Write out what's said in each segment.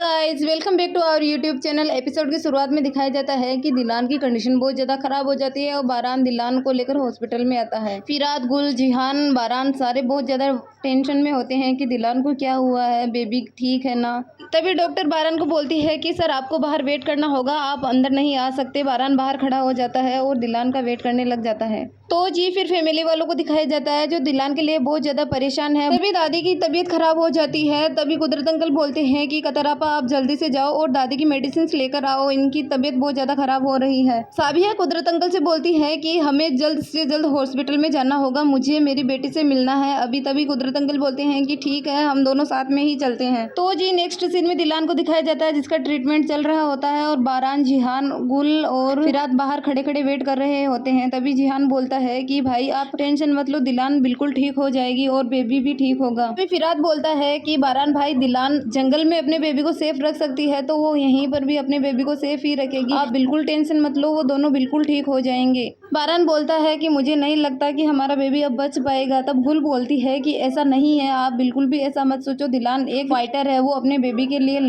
Guys welcome back to our YouTube channel. Episode की शुरुआत में दिखाया जाता है कि दिलान की कंडीशन बहुत ज़्यादा ख़राब हो जाती है और बारान दिलान को लेकर हॉस्पिटल में आता है। फिरात, गुल, जिहान, बारान सारे बहुत ज़्यादा टेंशन में होते हैं कि दिलान को क्या हुआ है, बेबी ठीक है ना। तभी डॉक्टर बारान को बोलती है कि सर आपको बाहर वेट करना होगा, आप अंदर नहीं आ सकते। बारान बाहर खड़ा हो जाता है और दिलान का वेट करने लग जाता है। तो जी फिर फैमिली वालों को दिखाया जाता है जो दिलान के लिए बहुत ज़्यादा परेशान है। तभी दादी की तबीयत खराब हो जाती है। तभी कुदरत अंकल बोलते हैं कि कतरापा आप जल्दी से जाओ और दादी की मेडिसिन लेकर आओ, इनकी तबीयत बहुत ज़्यादा खराब हो रही है। साबिया कुदरत अंकल से बोलती है कि हमें जल्द से जल्द हॉस्पिटल में जाना होगा, मुझे मेरी बेटी से मिलना है अभी। तभी कुदरत अंकल बोलते हैं कि ठीक है, हम दोनों साथ में ही चलते हैं। तो जी नेक्स्ट सीन में दिलान को दिखाया जाता है जिसका ट्रीटमेंट चल रहा होता है और बारान, जिहान, गुल और फिरात बाहर खड़े खड़े वेट कर रहे होते हैं। तभी जिहान बोलता है कि भाई आप टेंशन मत लो, दिलान बिल्कुल ठीक हो जाएगी और बेबी भी ठीक होगा। तभी फिरात बोलता है कि बारान भाई, दिलान जंगल में अपने बेबी को सेफ रख सकती है तो वो यहीं पर भी अपने बेबी को सेफ ही रखेगी, आप बिल्कुल टेंशन मत लो, वो दोनों बिल्कुल ठीक हो जाएंगे। बारान बोलता है कि मुझे नहीं लगता कि हमारा बेबी अब बच पाएगा। तब गुल बोलती है कि ऐसा नहीं है, आप बिल्कुल भी ऐसा मत सोचो, दिलान एक फाइटर है, वो अपने बेबी के लिए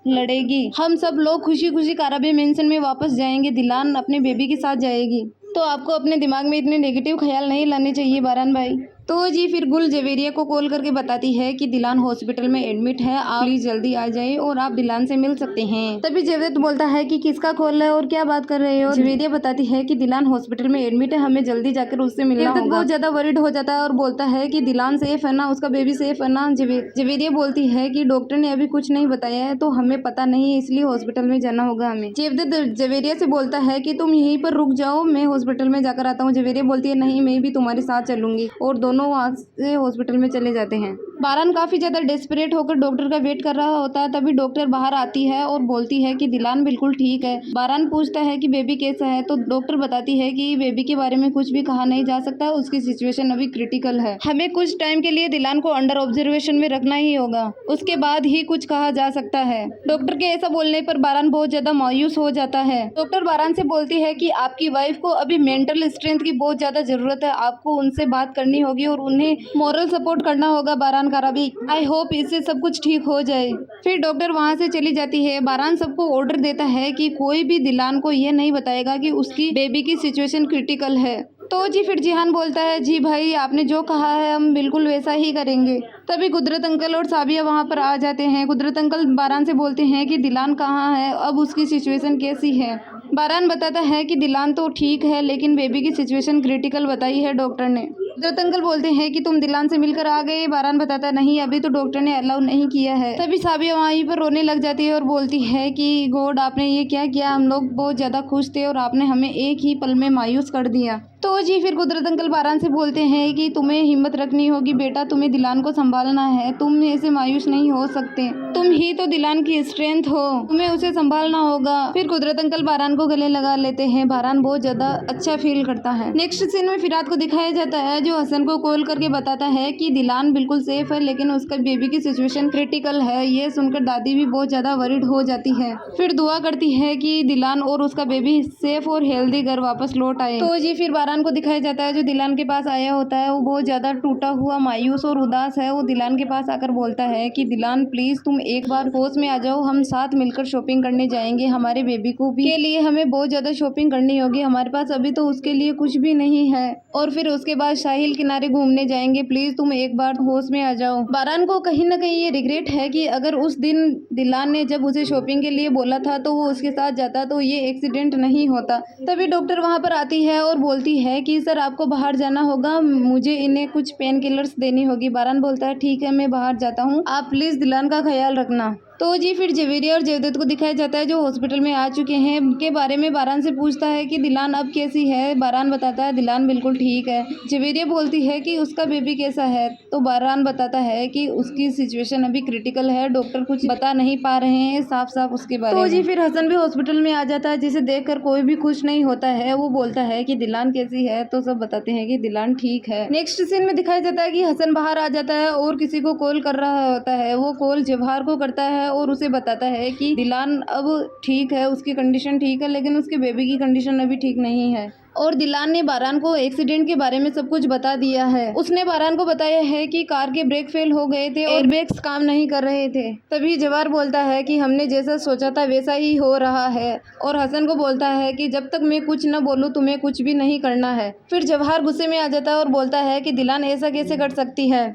लड़ेगी। हम सब लोग खुशी खुशी काराबे मेंशन में वापस जाएंगे, दिलान अपने बेबी के साथ जाएगी। तो आपको अपने दिमाग में इतने नेगेटिव ख्याल नहीं लाने चाहिए बारान भाई। तो जी फिर गुल जवेरिया को कॉल करके बताती है कि दिलान हॉस्पिटल में एडमिट है, आप प्लीज जल्दी आ जाइए और आप दिलान से मिल सकते हैं। तभी जवेद बोलता है कि किसका कॉल है और क्या बात कर रहे हो। जवेरिया बताती है कि दिलान हॉस्पिटल में एडमिट है, हमें जल्दी जाकर उससे मिलना होगा। बहुत ज्यादा वरीड हो जाता है और बोलता है कि दिलान सेफ है ना, उसका बेबी सेफ है ना। जवेरिया बोलती है कि डॉक्टर ने अभी कुछ नहीं बताया है तो हमें पता नहीं है, इसलिए हॉस्पिटल में जाना होगा हमें। जवेरिया से बोलता है कि तुम यहीं पर रुक जाओ, मैं हॉस्पिटल में जाकर आता हूँ। जवेरिया बोलती है नहीं, मैं भी तुम्हारे साथ चलूंगी और दोनों वहाँ से हॉस्पिटल में चले जाते हैं। बारान काफी ज्यादा डेस्परेट होकर डॉक्टर का वेट कर रहा होता है। तभी डॉक्टर बाहर आती है और बोलती है कि दिलान बिल्कुल ठीक है। बारान पूछता है कि बेबी कैसा है तो डॉक्टर बताती है कि बेबी के बारे में कुछ भी कहा नहीं जा सकता, उसकी सिचुएशन अभी क्रिटिकल है, हमें कुछ टाइम के लिए दिलान को अंडर ऑब्जर्वेशन में रखना ही होगा, उसके बाद ही कुछ कहा जा सकता है। डॉक्टर के ऐसा बोलने पर बारान बहुत ज्यादा मायूस हो जाता है। डॉक्टर बारान से बोलती है कि आपकी वाइफ को अभी मेंटल स्ट्रेंथ की बहुत ज्यादा जरूरत है, आपको उनसे बात करनी होगी और उन्हें मॉरल सपोर्ट करना होगा बारान काराबी। आई होप इससे सब कुछ ठीक हो जाए। फिर डॉक्टर वहां से चली जाती है। बारान सबको ऑर्डर देता है कि कोई भी दिलान को ये नहीं बताएगा कि उसकी बेबी की सिचुएशन क्रिटिकल है। तो जी फिर जिहान बोलता है जी भाई, आपने जो कहा है हम बिल्कुल वैसा ही करेंगे। तभी कुदरत अंकल और साबिया वहां पर आ जाते हैं। कुदरत अंकल बारान से बोलते हैं कि दिलान कहाँ है, अब उसकी सिचुएशन कैसी है। बारान बताता है कि दिलान तो ठीक है लेकिन बेबी की सिचुएशन क्रिटिकल बताई है डॉक्टर ने। कुदरत अंकल बोलते हैं कि तुम दिलान से मिलकर आ गए। बारान बताता नहीं, अभी तो डॉक्टर ने अलाउ नहीं किया है। तभी साबिया वहीं पर रोने लग जाती है और बोलती है कि गॉड, आपने ये क्या किया, हम लोग बहुत ज्यादा खुश थे और आपने हमें एक ही पल में मायूस कर दिया। तो जी फिर कुदरत अंकल बारान से बोलते हैं कि तुम्हें हिम्मत रखनी होगी बेटा, तुम्हें दिलान को संभालना है, तुम ऐसे मायूस नहीं हो सकते, तुम ही तो दिलान की स्ट्रेंथ हो, तुम्हें उसे संभालना होगा। फिर कुदरत अंकल बारान को गले लगा लेते हैं। बारान बहुत ज्यादा अच्छा फील करता है। नेक्स्ट सीन में फिरात को दिखाया जाता है जो हसन को कॉल करके बताता है कि दिलान बिल्कुल सेफ है लेकिन उसका बेबी की सिचुएशन क्रिटिकल है। ये सुनकर दादी भी बहुत ज्यादा वरीड हो जाती है। फिर दुआ करती है कि दिलान और उसका बेबी सेफ और हेल्दी घर वापस लौट आए। तो जी फिर बारान को दिखाया जाता है जो दिलान के पास आया होता है, वो बहुत ज्यादा टूटा हुआ, मायूस और उदास है। वो दिलान के पास आकर बोलता है कि दिलान प्लीज तुम एक बार होश में आ जाओ, हम साथ मिलकर शॉपिंग करने जाएंगे, हमारे बेबी को भी के लिए हमें बहुत ज्यादा शॉपिंग करनी होगी, हमारे पास अभी तो उसके लिए कुछ भी नहीं है। और फिर उसके बाद साहिल किनारे घूमने जाएंगे, प्लीज तुम एक बार होश में आ जाओ। बारान को कहीं ना कहीं ये रिग्रेट है कि अगर उस दिन दिलान ने जब उसे शॉपिंग के लिए बोला था तो वो उसके साथ जाता तो ये एक्सीडेंट नहीं होता। तभी डॉक्टर वहां पर आती है और बोलती है कि सर आपको बाहर जाना होगा, मुझे इन्हें कुछ पेन किलर्स देनी होगी। बारान बोलता है ठीक है, मैं बाहर जाता हूँ, आप प्लीज दिलान का ख्याल रखना। तो जी फिर जवेरिया और जवदत को दिखाया जाता है जो हॉस्पिटल में आ चुके हैं। उनके बारे में बारान से पूछता है कि दिलान अब कैसी है। बारान बताता है दिलान बिल्कुल ठीक है। जवेरिया बोलती है कि उसका बेबी कैसा है तो बारान बताता है कि उसकी सिचुएशन अभी क्रिटिकल है, डॉक्टर कुछ बता नहीं पा रहे हैं साफ साफ उसके बारे में। तो जी फिर हसन भी हॉस्पिटल में आ जाता है जिसे देखकर कोई भी खुश नहीं होता है। वो बोलता है कि दिलान कैसी है तो सब बताते हैं कि दिलान ठीक है। नेक्स्ट सीन में दिखाया जाता है कि हसन बाहर आ जाता है और किसी को कॉल कर रहा होता है। वो कॉल जवाहर को करता है और उसे बताता है कि दिलान अब ठीक है, उसकी कंडीशन ठीक है लेकिन उसके बेबी की कंडीशन अभी ठीक नहीं है। और दिलान ने बारान को एक्सीडेंट के बारे में सब कुछ बता दिया है। उसने बारान को बताया है कि कार के ब्रेक फेल हो गए थे और एयरबैग्स काम नहीं कर रहे थे। तभी जवाहर बोलता है कि हमने जैसा सोचा था वैसा ही हो रहा है और हसन को बोलता है कि जब तक मैं कुछ न बोलूं तुम्हें कुछ भी नहीं करना है। फिर जवाहर गुस्से में आ जाता है और बोलता है कि दिलान ऐसा कैसे कर सकती है।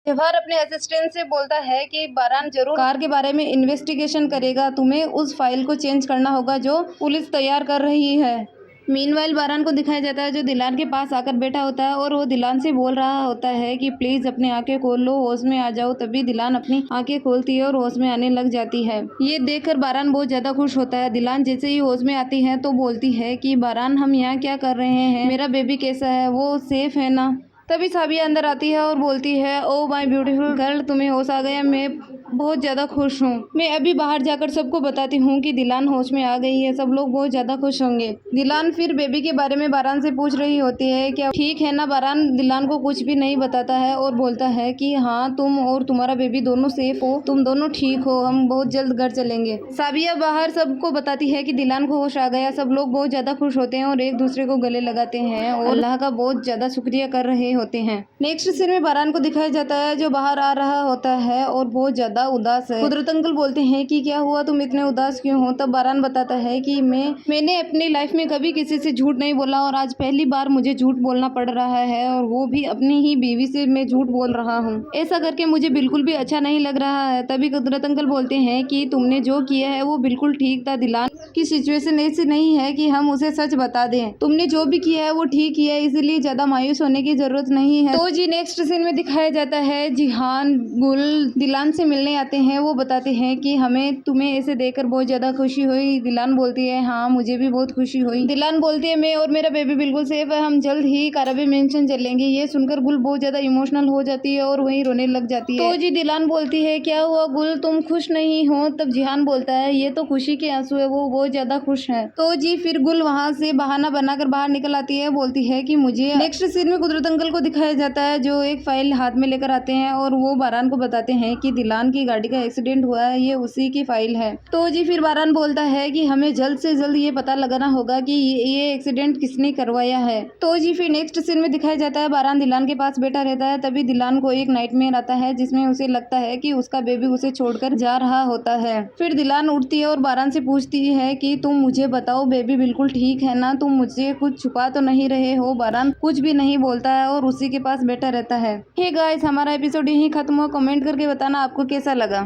जवाहर अपने असिस्टेंट से बोलता है कि बारान जरूर कार के बारे में इन्वेस्टिगेशन करेगा, तुम्हें उस फाइल को चेंज करना होगा जो पुलिस तैयार कर रही है। मीनवाइल बारान को दिखाया जाता है जो दिलान के पास आकर बैठा होता है और वो दिलान से बोल रहा होता है कि प्लीज अपनी आंखें खोल लो, होश में आ जाओ। तभी दिलान अपनी आंखें खोलती है और होश में आने लग जाती है। ये देखकर बारान बहुत ज्यादा खुश होता है। दिलान जैसे ही होश में आती है तो बोलती है कि बारान हम यहाँ क्या कर रहे हैं, मेरा बेबी कैसा है, वो सेफ है ना। तभी साबिया अंदर आती है और बोलती है ओ माय ब्यूटीफुल गर्ल, तुम्हें होश आ गया, मैं बहुत ज़्यादा खुश हूँ। मैं अभी बाहर जाकर सबको बताती हूँ कि दिलान होश में आ गई है, सब लोग बहुत ज़्यादा खुश होंगे। दिलान फिर बेबी के बारे में बारान से पूछ रही होती है क्या ठीक है ना। बारान दिलान को कुछ भी नहीं बताता है और बोलता है कि हाँ तुम और तुम्हारा बेबी दोनों सेफ हो, तुम दोनों ठीक हो, हम बहुत जल्द घर चलेंगे। साबिया बाहर सबको बताती है कि दिलान को होश आ गया। सब लोग बहुत ज़्यादा खुश होते हैं और एक दूसरे को गले लगाते हैं और अल्लाह का बहुत ज़्यादा शुक्रिया कर रहे होते हैं। नेक्स्ट सीन में बारान को दिखाया जाता है जो बाहर आ रहा होता है और बहुत ज्यादा उदास है। कुदरत अंकल बोलते हैं कि क्या हुआ, तुम इतने उदास क्यों हो। तब बारान बताता है कि मैंने अपनी लाइफ में कभी किसी से झूठ नहीं बोला और आज पहली बार मुझे झूठ बोलना पड़ रहा है और वो भी अपनी ही बीवी से मैं झूठ बोल रहा हूँ। ऐसा करके मुझे बिल्कुल भी अच्छा नहीं लग रहा है। तभी कुदरत अंकल बोलते हैं कि तुमने जो किया है वो बिल्कुल ठीक था। दिलान की सिचुएशन ऐसी नहीं है कि हम उसे सच बता दें। तुमने जो भी किया है वो ठीक किया है, इसीलिए ज्यादा मायूस होने की जरूरत नहीं है। तो जी नेक्स्ट सीन में दिखाया जाता है जिहान गुल दिलान से मिलने आते हैं। वो बताते हैं कि हमें तुम्हें ऐसे देखकर बहुत ज्यादा खुशी हुई। दिलान बोलती है हाँ मुझे भी बहुत खुशी हुई। दिलान बोलती है मैं और मेरा बेबी बिल्कुल सेफ है, हम जल्द ही कराबी मेंशन चलेंगे। ये सुनकर गुल बहुत ज्यादा इमोशनल हो जाती है और वहीं रोने लग जाती है। तो जी दिलान बोलती है क्या हुआ गुल, तुम खुश नहीं हो। तब जिहान बोलता है ये तो खुशी के आंसू है, वो बहुत ज्यादा खुश है। तो जी फिर गुल वहाँ से बहाना बनाकर बाहर निकल आती है। बोलती है कि मुझे नेक्स्ट सीन में कुदरत अंकल को दिखाया जाता है जो एक फाइल हाथ में लेकर आते हैं और वो बारान को बताते हैं कि दिलान की गाड़ी का एक्सीडेंट हुआ है, ये उसी की फाइल है। तो जी फिर बारान बोलता है कि हमें जल्द से जल्द ये पता लगाना होगा कि ये एक्सीडेंट किसने करवाया है। तो जी फिर नेक्स्ट सीन में दिखाया जाता है बारान दिलान के पास बैठा रहता है। तभी दिलान को एक नाइटमेयर आता है जिसमें उसे लगता है कि उसका बेबी उसे छोड़कर जा रहा होता है। फिर दिलान उठती है और बारान से पूछती है कि तुम मुझे बताओ बेबी बिल्कुल ठीक है ना, तुम मुझे कुछ छुपा तो नहीं रहे हो। बारान कुछ भी नहीं बोलता है और उसी के पास बैठा रहता है। हे गाइस, हमारा एपिसोड यहीं खत्म हुआ। कमेंट करके बताना आपको कैसा लगा।